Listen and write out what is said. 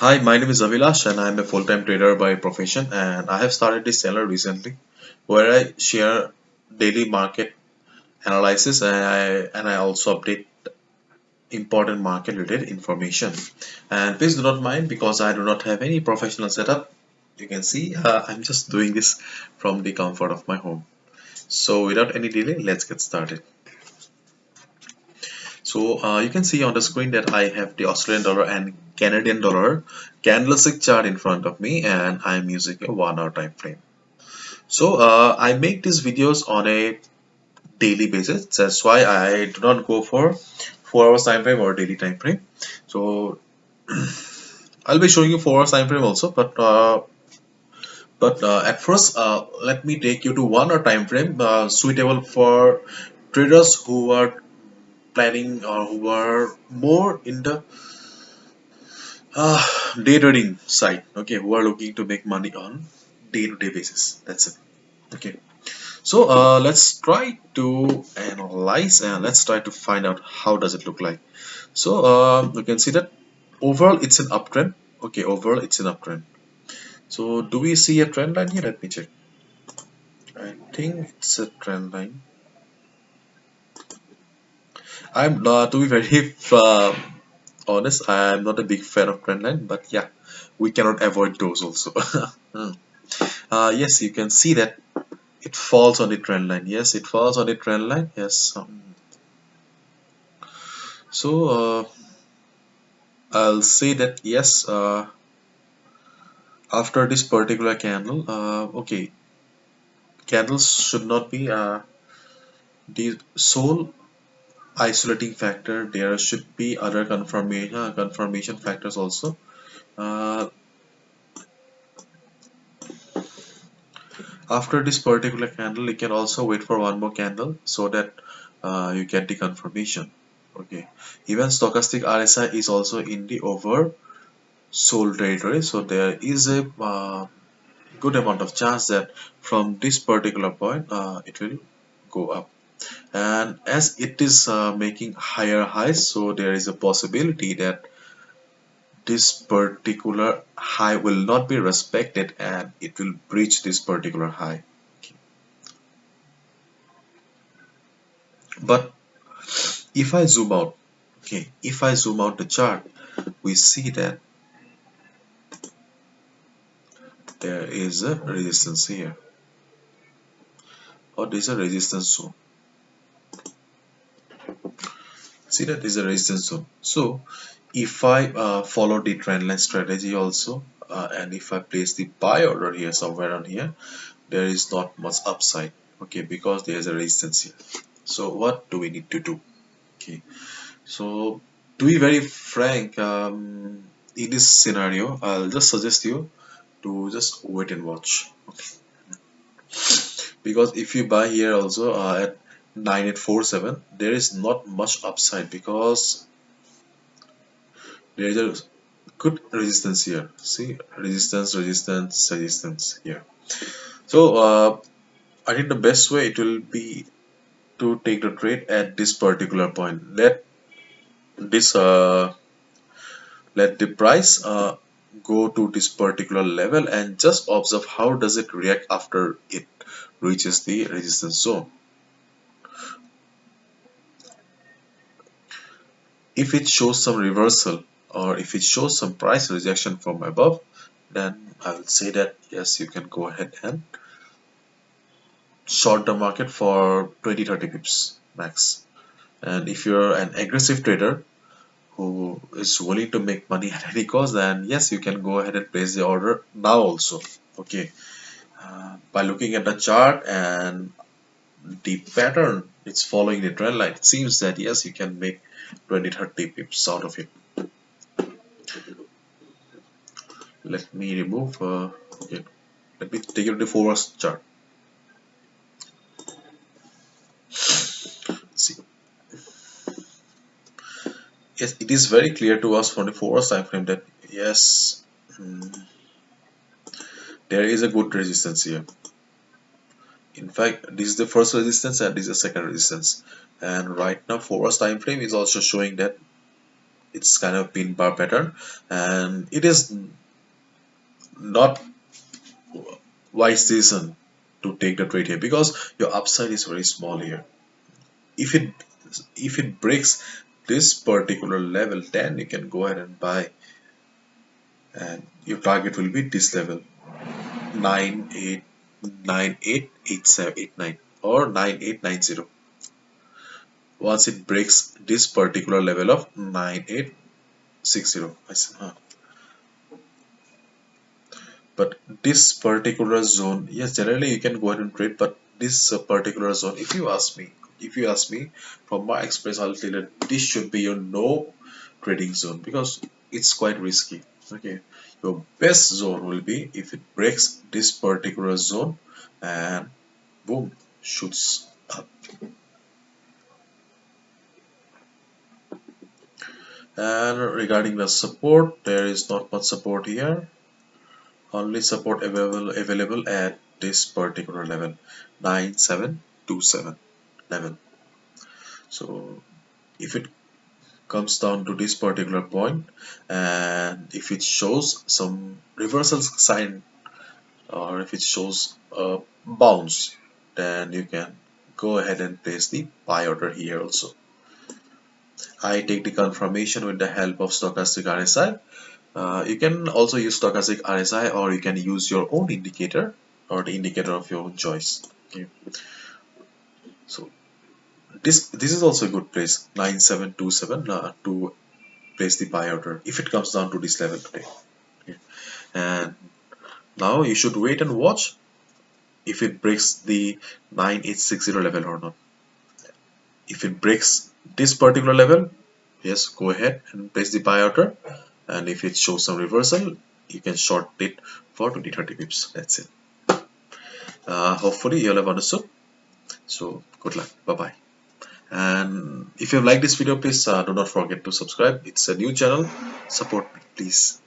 Hi, my name is Avilash and I'm a full-time trader by profession, and I have started this channel recently where I share daily market analysis, and I also update important market related information. And please do not mind because I do not have any professional setup. You can see I'm just doing this from the comfort of my home. So without any delay, let's get started. So you can see on the screen that I have the Australian dollar and Canadian dollar candlestick chart in front of me, and I'm using a 1 hour time frame. So I make these videos on a daily basis. That's why I do not go for 4 hours time frame or daily time frame. So I'll be showing you 4 hours time frame also, but at first let me take you to 1 hour time frame suitable for traders who are planning or who are more in the day trading side. Okay, who are looking to make money on day-to-day basis. That's it. Okay. So let's try to analyze and let's try to find out how does it look like. So you can see that overall it's an uptrend. Okay, overall it's an uptrend. So do we see a trend line here? Let me check. I think it's a trend line. I'm to be very honest, I'm not a big fan of trend line, but yeah, we cannot avoid those also. Hmm. Yes, you can see that it falls on the trend line. Yes, it falls on the trend line. Yes. So I'll say that yes, after this particular candle, okay, candles should not be the sole isolating factor. There should be other confirmation factors also. Uh, After this particular candle, you can also wait for one more candle so that you get the confirmation. Okay, even stochastic RSI is also in the over sold territory, so there is a good amount of chance that from this particular point it will go up, and as it is making higher highs, so there is a possibility that this particular high will not be respected and it will breach this particular high. But if I zoom out, okay, if I zoom out the chart, we see that there is a resistance here, or there's a resistance zone. See that is a resistance zone. So if I follow the trendline strategy also, and if I place the buy order here somewhere on here, there is not much upside. Okay, because there is a resistance here. So what do we need to do? Okay, so to be very frank, in this scenario, I'll just suggest you to just wait and watch. Okay, because if you buy here also at 9847, there is not much upside because there is a good resistance here. See, resistance, resistance, resistance here. So I think the best way it will be to take the trade at this particular point. This let the price go to this particular level and just observe how does it react after it reaches the resistance zone. If it shows some reversal or if it shows some price rejection from above, then I will say that yes, you can go ahead and short the market for 20-30 pips max. And if you're an aggressive trader who is willing to make money at any cost, then yes, you can go ahead and place the order now also. Okay, by looking at the chart and the pattern it's following the trend line, it seems that yes, you can make 20-30 pips out of it. Let me remove okay, let me take you to the 4 hours chart. See, yes, it is very clear to us from the 4 hours time frame that yes, there is a good resistance here. In fact, this is the first resistance and this is the second resistance. And right now, 4 hours time frame is also showing that it's kind of pin bar pattern, and it is not wise decision to take the trade here because your upside is very small here. If it breaks this particular level, then you can go ahead and buy, and your target will be this level, 989789 or 9890. Once it breaks this particular level of 9860, but this particular zone, yes, generally you can go ahead and trade, but this particular zone, if you ask me from my experience, I'll tell you this should be your no trading zone because it's quite risky. Okay, your best zone will be if it breaks this particular zone and boom, shoots up. And regarding the support, there is not much support here, only support available at this particular level, 9727 level. So if it comes down to this particular point, and if it shows some reversal sign, or if it shows a bounce, then you can go ahead and place the buy order here also. I take the confirmation with the help of stochastic RSI. You can also use stochastic RSI, or you can use your own indicator or the indicator of your own choice. Okay. So this is also a good place, 9727, to place the buy order if it comes down to this level today. Okay. And now you should wait and watch if it breaks the 9860 level or not. If it breaks this particular level, yes, go ahead and place the buy order, and if it shows some reversal, you can short it for 20-30 pips. That's it. Hopefully you'll have understood. So good luck. Bye bye. And if you have liked this video, please do not forget to subscribe. It's a new channel. Support me, please.